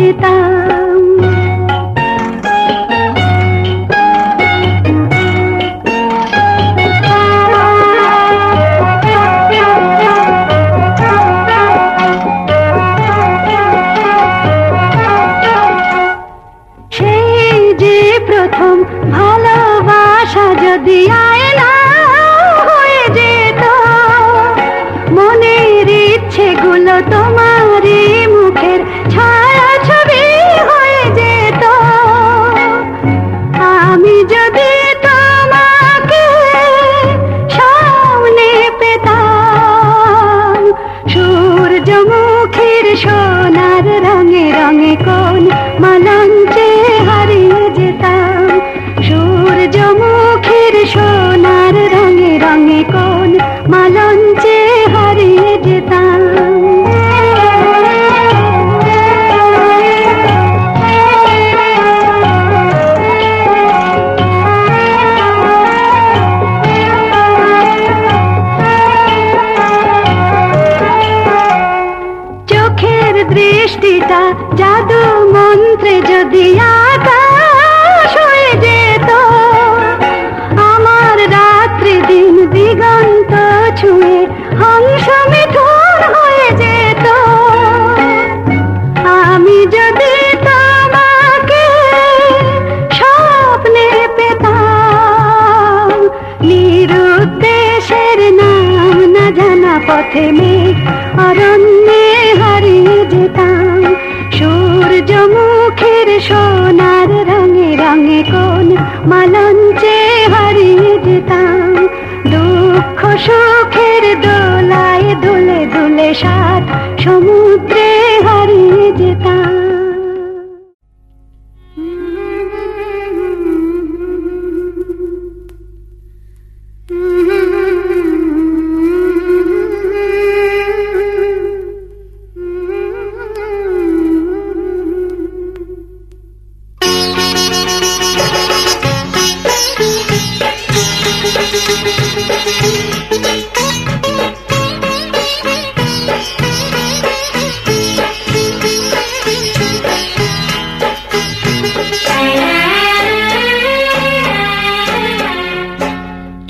যেতাম। সেই যে প্রথম ভালোবাসা যদি আয়না হয়ে যেত, মনের ইচ্ছেগুলো তোমারই মুখের ছায়া ছবি হয়ে যেত। আমি যদি তোমাকে সামনে পেতাম, সূর্যমুখীর সোনার রঙে রঙে কোন মালাঞ্চে হারিয়ে যেতাম। সূর্যমুখীর সোনার রঙে রঙে কোন মালাঞ্চে হারিয়ে যেতাম। চোখের দৃষ্টিটা জাদু মন্ত্রে যদি আকাশ হয়ে যেত, আমার রাত্রি দিন দিগন্ত ছুঁয়ে হংস মিঠুন হয়ে যেত। আমি যদি তোমাকে স্বপ্নে পেতাম, নিরুদ্দেশের নাম না জানা পথে মেঘ অরণ্যে হারিয়ে যেতাম। সূর্যমুখীর সোনার রঙে রঙে কোন মালাঞ্চে হারিয়ে যেতাম। দুঃখ সুখের দোলায় দুলে দুলে সাত সমুদ্রে হারিয়ে যেতাম।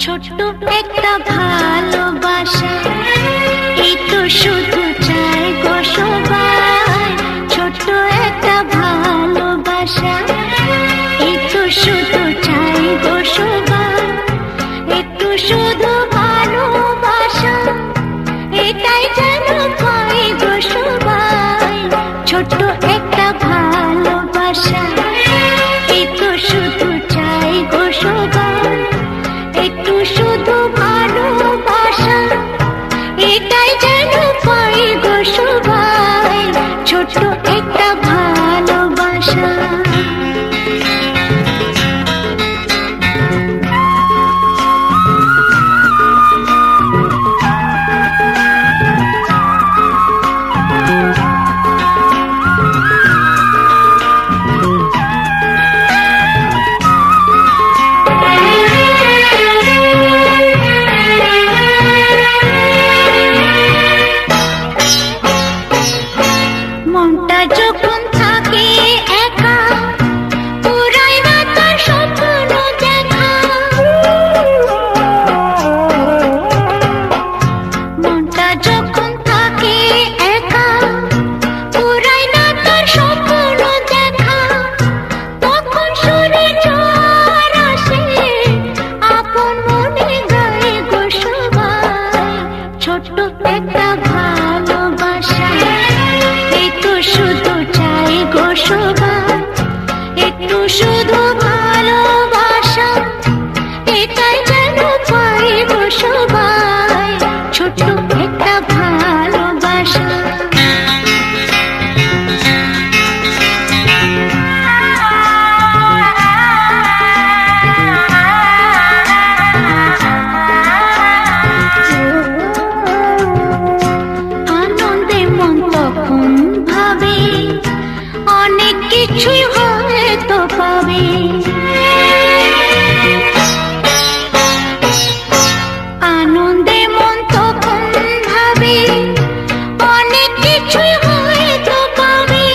ছোট্ট একটা ভালোবাসা, এই তো শুধু চাই গো সবাই। ছোট্ট একটা ভালোবাসা, এই তো শুধু চাই গো সবাই। একটু শুধু ভালোবাসা, এটাই যেন পাই গো সবাই। ছোট্ট একটা ভালোবাসা, এই তো শুধু চাই গো সবাই। একটু শুধু ভালোবাসা, এটাই যেন পাই গো সবাই। ছোট্ট একটা ভালোবাসা। মনটা যখন থাকে একা, পুরাই না তার স্বপ্ন দেখা। মনটা যখন থাকে একা, পুরাই না তার স্বপ্ন দেখা। তখন শুনে ঝড় আসে, আপন মনে গায়ে গো সবাই। ছোট্ট একটা ভালোবাসা, এই তো শুধু চাই গো সবাই। একটু শুধু ভালোবাসা, এটাই যেন পাই গো সবাই। ছোট্ট একটা ভালোবাসা। আনন্দে মন তখন ভাবে, অনেক কিছুই হয়তো পাবে। আনন্দে মন তখন ভাবে, অনেক কিছুই হয়তো পাবে।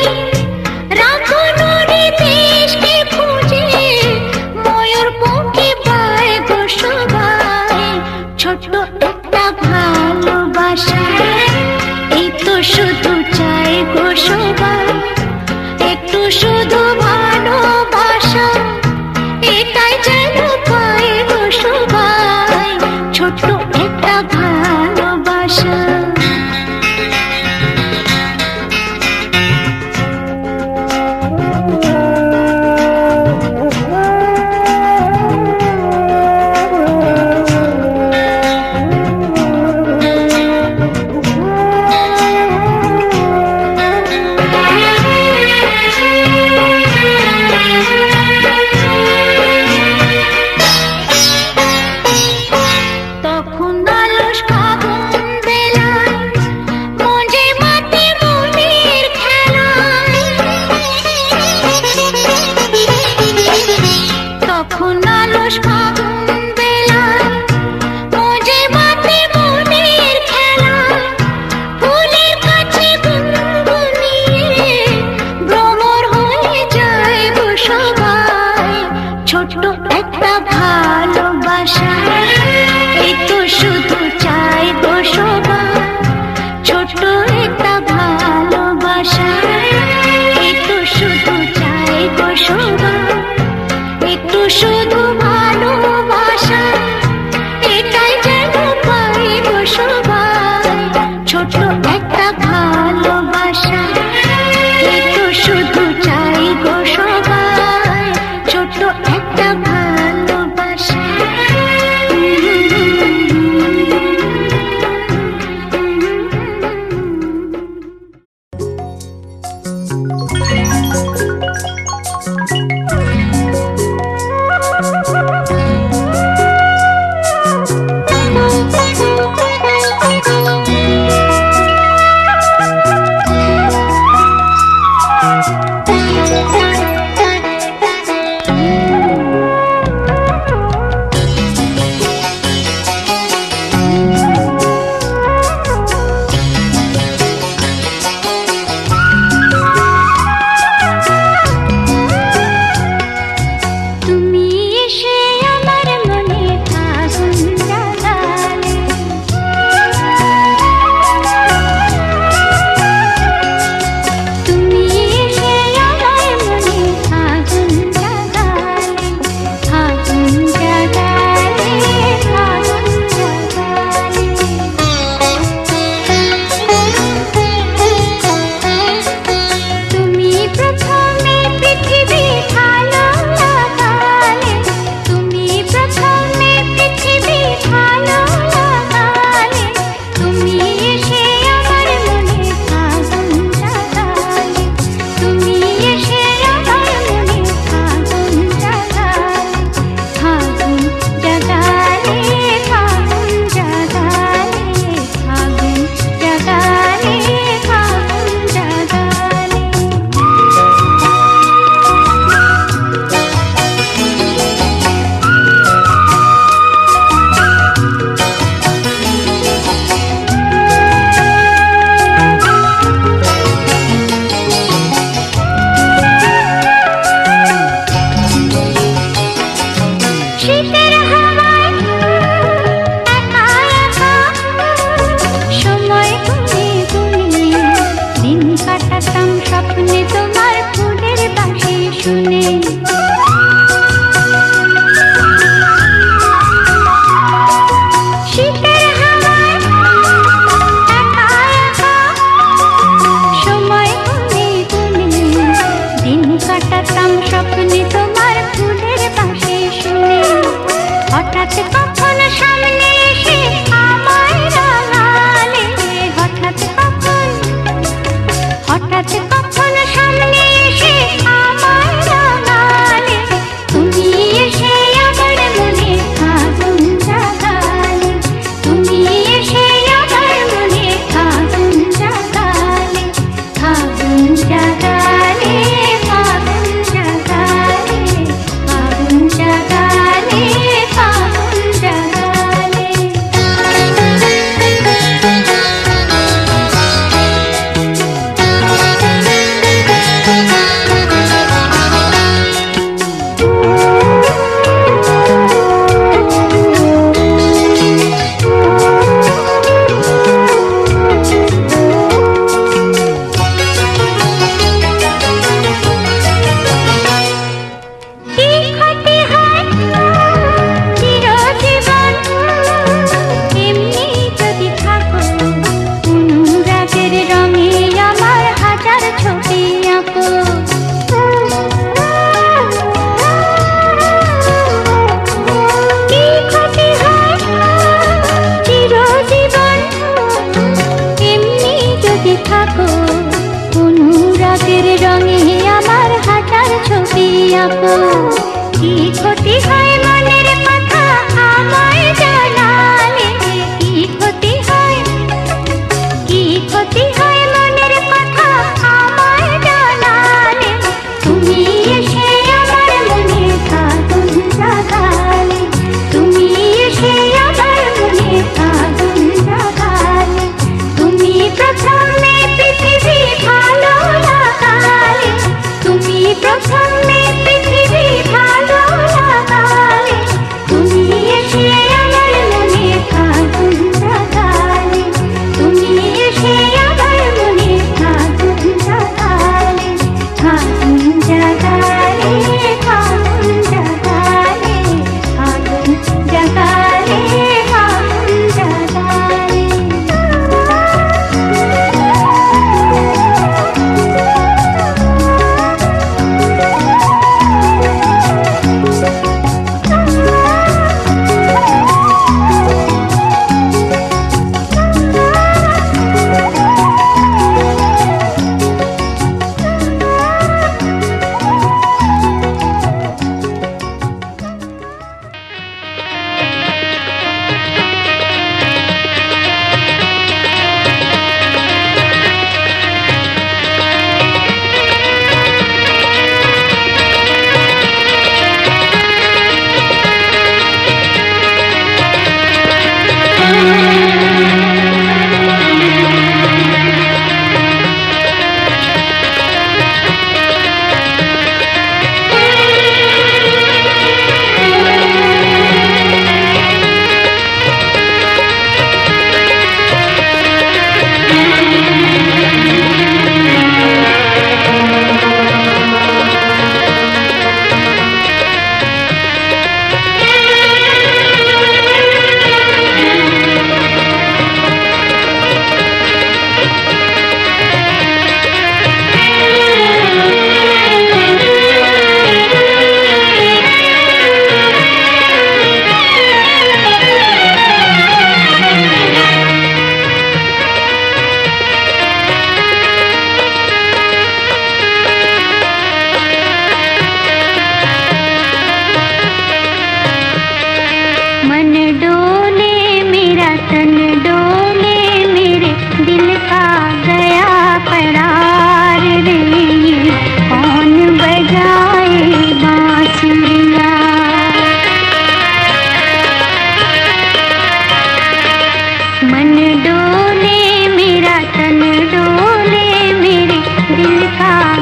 প্রথমে পৃথিবী ভালো লাগালে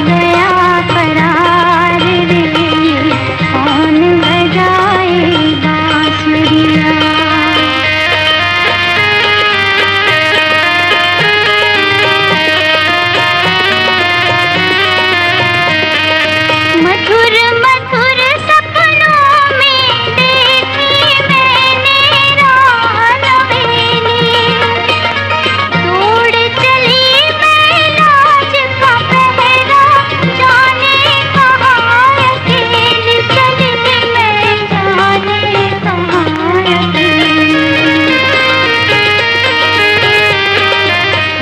गया करार रे, कौन बजाए बांसुरिया। मधुर मधुर सपनों में देखी मैंने राह नवेली, तोड़ चली मैं लाज का पहरा, जाने कहाँ अकेली चली मैं, जाने कहाँ अकेली।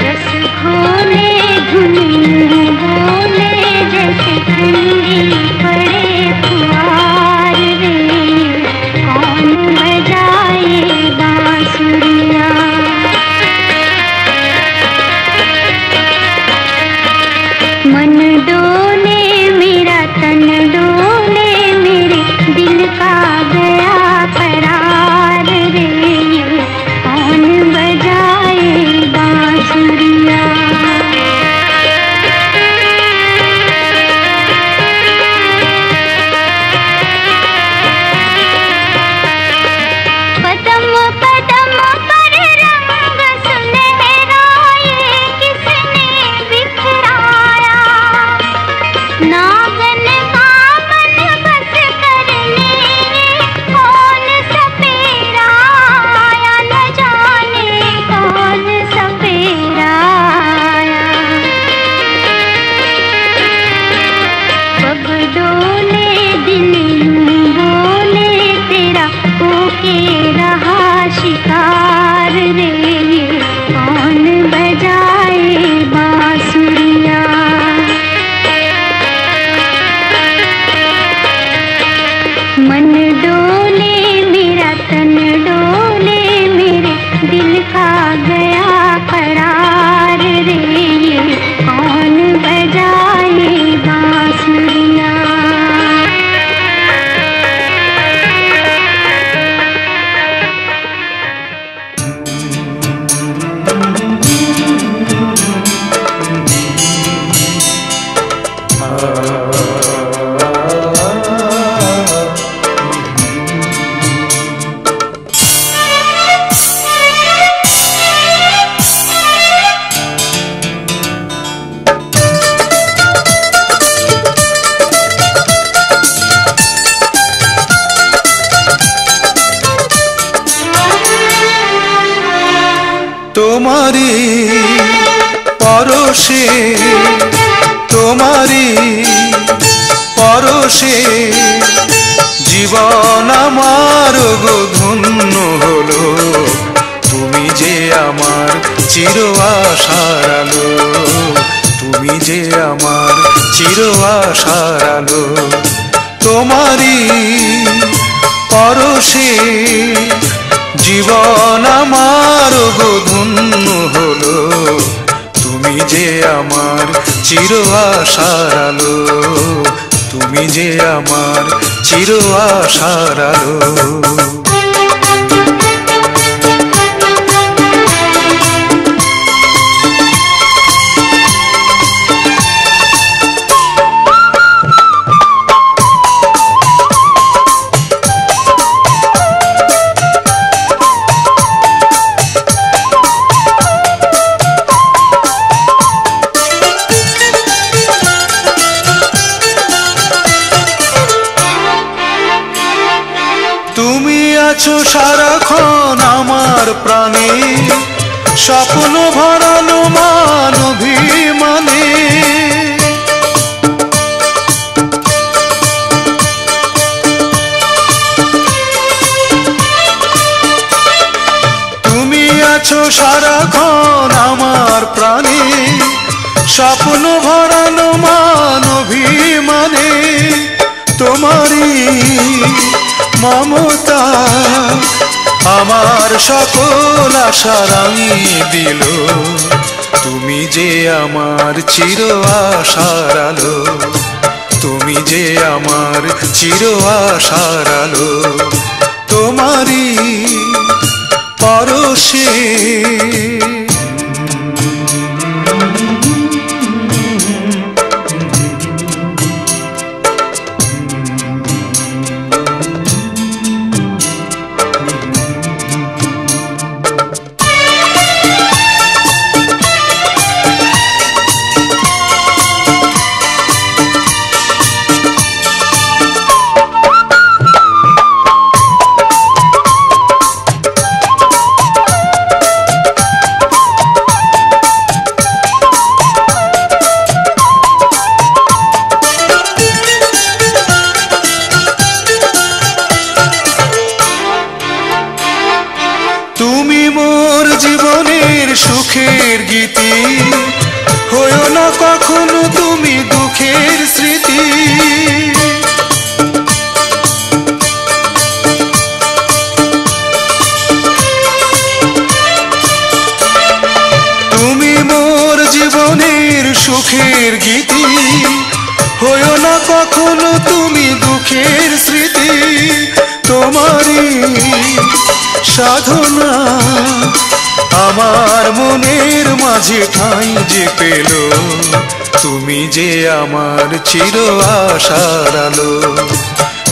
रस घोले धुन बोले जैसे ठंडी पड़े फुहार रे, कौन बजाए बांसुरिया। मन डोले मेरा तन डोले, मेरे दिल का गया करार रे, कौन बजाए बांसुरिया। कदम कदम पर रंग सुनहरा ये किसने बिखराया, नागन का मन बस करने कौन सपेरा आया, न जाने कौन सपेरा आया। पग डोले दिल यूं बोले तेरा होके रहा शिकार रे, कौन बजाए बांसुरिया। मन डोले मेरा तन डोले, मेरे दिल का गया करार रे, कौन बजाए बांसुरिया। তোমারি পরশে, তোমারি পরশে জীবন আমার গো ধন্য হলো, তুমি যে আমার চির আশার আলো, তুমি যে আমার চির আশার আলো। তোমারি পরশে জীবন আমার গো ধন্য হলো, তুমি যে আমার চির আশার আলো, তুমি যে আমার চির আশার আলো। তুমি আছো সারাক্ষণ আমার প্রাণে, স্বপ্ন ভরানো মান অভিমানে। তুমি আছো সারাক্ষণ আমার প্রাণে, স্বপ্ন ভরানো মান অভিমানে। তোমারই মমতা আমার সকল আশা রাঙিয়ে দিল, তুমি যে আমার চির আশার আলো, তুমি যে আমার চির আশার আলো। তোমারই পরশে না কখনো তুমি দুঃখের স্মৃতি, তোমারই সাধনা আমার মনের মাঝে ঠাঁই যে পেল, তুমি যে আমার চির আশার আলো,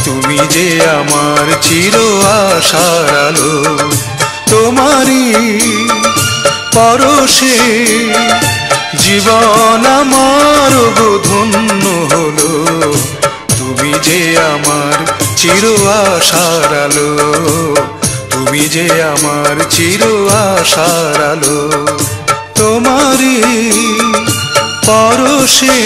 তুমি যে আমার চির আশার আলো। তোমারই পরশে জীবন আমার ধন্য হলো, তুমি যে আমার চির আশার আলো, তুমি যে আমার চির আশার আলো। তোমারই পরশে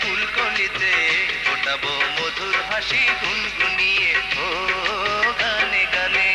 ফুলকলিতে ফোটাবো মধুর হাসি গুনগুনিয়ে ও গানে গানে।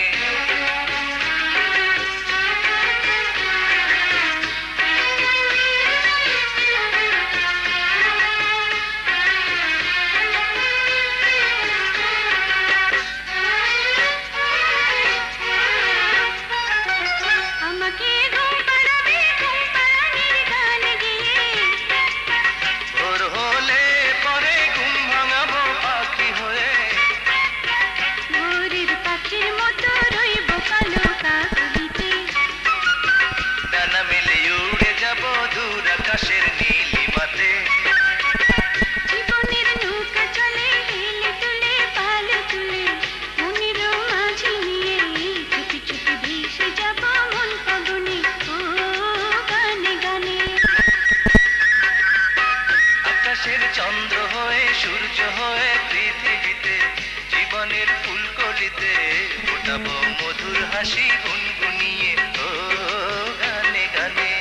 আকাশের নীলিমাতে জীবনের নৌকা চলে হেলে তুলে পাল তুলে মনের মাঝি নিয়ে চুপি চুপি ভেসে যাব মন ফাগুনে ও গানে গানে। আকাশের চন্দ্র হয়ে সূর্য হয়ে পৃথিবীতে জীবনের ফুলকলিতে ফোটাবো মধুর হাসি গুনগুনিয়ে ও গানে গানে।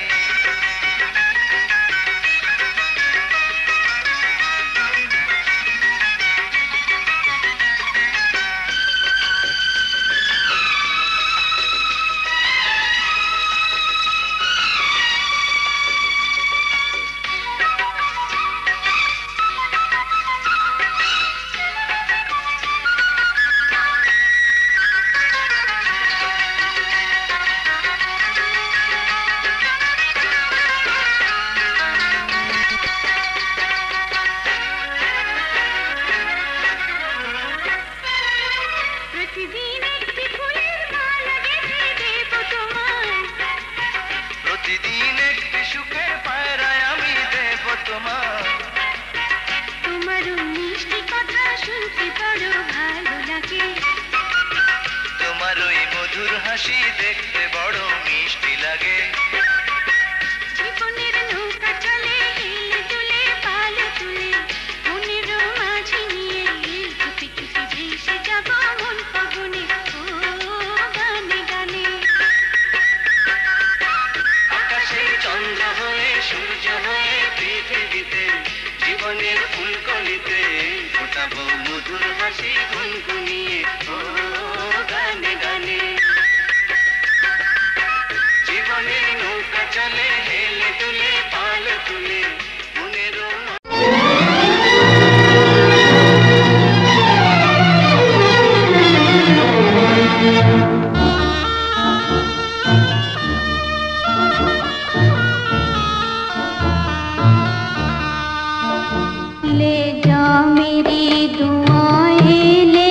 প্রতিদিন একটি সুখের পায়রায় আমি দেব তোমার। তোমার মিষ্টি কথা শুনতে বড় ভালো লাগে, তোমার ওই মধুর হাসি দেখতে বড় মিষ্টি লাগে। জীবনের নৌকা চলে হেলে তুলে পাল তুলে মনের মাঝি নিয়ে চুপি চুপি ভেসে যাব মন ফাগুনে ও গানে গানে। আকাশের চন্দ্র হয়ে সূর্য হয়ে পৃথিবীতে জীবনের ফুলকলিতে ফোটাবো মধুর হাসি গুনগুনিয়ে ও গানে গানে। জীবনের নৌকা চলে হেলে তুলে পাল তুলে মনের ले जा मेरी दुआएं ले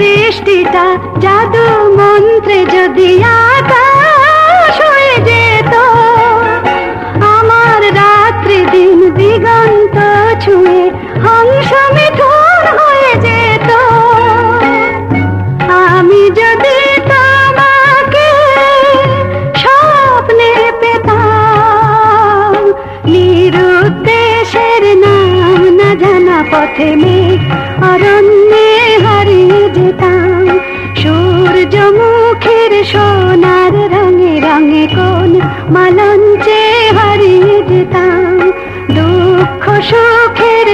দৃষ্টিটা জাদু মন্ত্রে যদি আকাশ হয়ে যেত, আমার রাত্রি দিন দিগন্ত ছুঁয়ে হংস মিঠুন হয়ে যেত। আমি যদি তোমাকে স্বপ্নে পেতাম, নিরুদ্দেশের নাম না জানা পথে মেঘ অরণ্যে হারিয়ে যেতাম, সূর্যমুখীর সোনার রঙে রঙে কোন মালঞ্চে হারিয়ে যেতাম, দুঃখ সুখের